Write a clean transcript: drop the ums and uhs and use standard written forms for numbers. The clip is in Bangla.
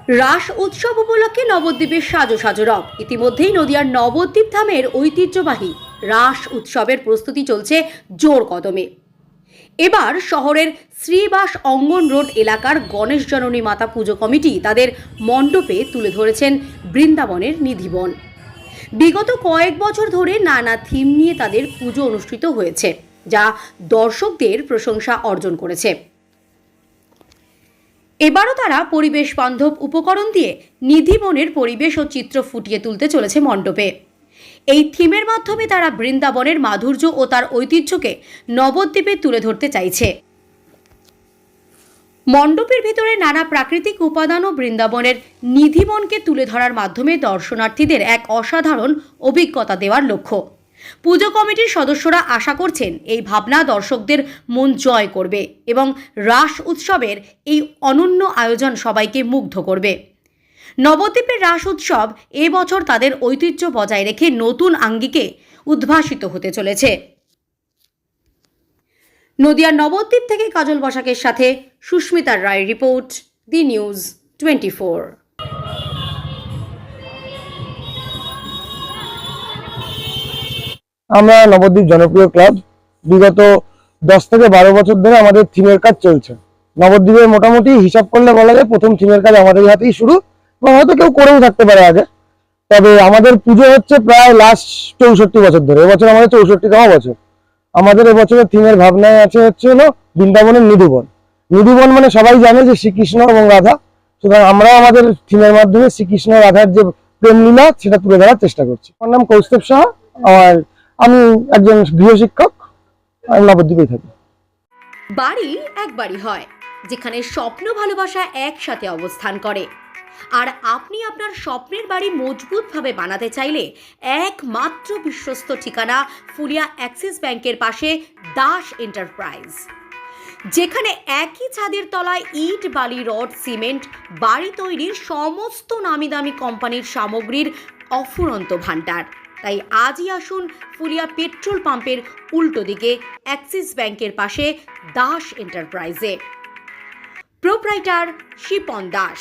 রাস উৎসব উপলক্ষে নবদ্বীপের সাজো সাজো রব। ইতিমধ্যেই নদিয়ার নবদ্বীপ ধামের ঐতিহ্যবাহী রাস উৎসবের প্রস্তুতি চলছে জোর কদমে। এবার শহরের শ্রীবাস অঙ্গন রোড এলাকার গণেশ জননী মাতা পুজো কমিটি তাদের মণ্ডপে তুলে ধরেছেন বৃন্দাবনের নিধিবন। বিগত কয়েক বছর ধরে নানা থিম নিয়ে তাদের পুজো অনুষ্ঠিত হয়েছে, যা দর্শকদের প্রশংসা অর্জন করেছে। এবারও তারা পরিবেশ বান্ধব উপকরণ দিয়ে নিধিবনের পরিবেশ ও চিত্র ফুটিয়ে তুলতে চলেছে মণ্ডপে। এই থিমের মাধ্যমে তারা বৃন্দাবনের মাধুর্য ও তার ঐতিহ্যকে নবদ্বীপে তুলে ধরতে চাইছে। মণ্ডপের ভিতরে নানা প্রাকৃতিক উপাদান ও বৃন্দাবনের নিধিবনকে তুলে ধরার মাধ্যমে দর্শনার্থীদের এক অসাধারণ অভিজ্ঞতা দেওয়ার লক্ষ্য। পুজো কমিটির সদস্যরা আশা করছেন এই ভাবনা দর্শকদের মন জয় করবে এবং রাস উৎসবের এই অনন্য আয়োজন সবাইকে মুগ্ধ করবে। নবদ্বীপের রাস উৎসব এবছর তাদের ঐতিহ্য বজায় রেখে নতুন আঙ্গিকে উদ্ভাসিত হতে চলেছে। নদিয়ার নবদ্বীপ থেকে কাজল বসাকের সাথে সুস্মিতা রায়ের রিপোর্ট, দি নিউজ 24। আমরা নবদ্বীপ জনপ্রিয় ক্লাব বিগত 10 থেকে 12 বছর ধরে আমাদের থিমের কাজ চলছে। নবদ্বীপের মোটামুটি হিসাব করলে বলা যায় প্রথম থিমের কাজ আমাদের হাতেই শুরু, এবং হয়তো কেউ করেও থাকতে পারে আগে। তবে আমাদের পুজো হচ্ছে প্রায় লাস্ট 64 বছর ধরে। এবছর আমাদের 64তম বছর। আমাদের এবছরের থিমের ভাবনায় হচ্ছে হলো বৃন্দাবনের নিধিবন। নিধিবন মানে সবাই জানে যে শ্রীকৃষ্ণ এবং রাধা, সুতরাং আমরাও আমাদের থিমের মাধ্যমে শ্রীকৃষ্ণ রাধার যে প্রেম লীলা সেটা তুলে ধরার চেষ্টা করছি। আমার নাম কৌস্তব সাহা, আর আমি একজন গৃহশিক্ষক। আমি নবদ্বীপেই থাকি। বাড়ি একবারই হয়, যেখানে স্বপ্ন ভালোবাসা একসাথে অবস্থান করে। আর আপনি আপনার স্বপ্নের বাড়ি মজবুতভাবে বানাতে চাইলে একমাত্র বিশ্বস্ত ঠিকানা ফুলিয়া অ্যাক্সিস ব্যাংকের পাশে দাস এন্টারপ্রাইজ, যেখানে একই ছাদের তলায় ইট, বালি, রড, সিমেন্ট, বাড়ি তৈরির সমস্ত নামি দামি কোম্পানির সামগ্রীর অফুরন্ত ভাণ্ডার। তাই আজই আসুন ফুলিয়া পেট্রোল পাম্পের উল্টো দিকে অ্যাক্সিস ব্যাংকের পাশে দাস এন্টারপ্রাইজে। প্রোপ্রাইটার শিপন দাস।